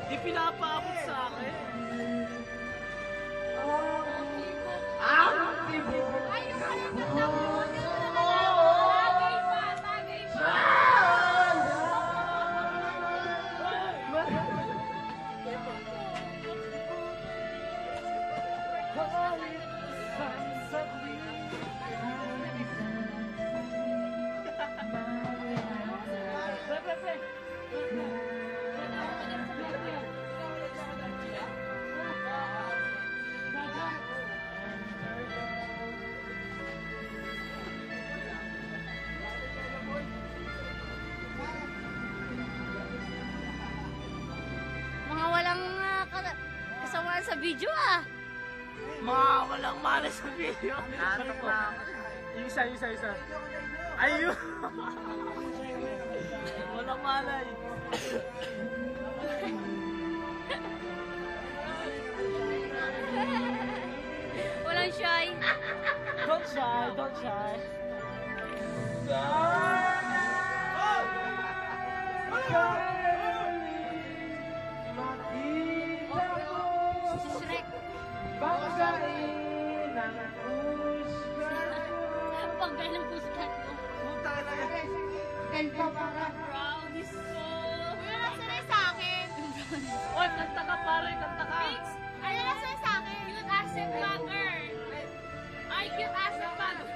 Di pinapakot sa akin. Mga walang kasamaan sa video ah. Mga walang malas sa video. Isa. Ayun! Walang malay. Walang shy. Don't shy. Si Shrek. Paggal ng puskat mo. Brownies ko. Ano nasanay sa akin? Oy, kanta ka pare, kanta ka. Ano nasanay sa akin? Cute as a bagger. Ay, cute as a bagger.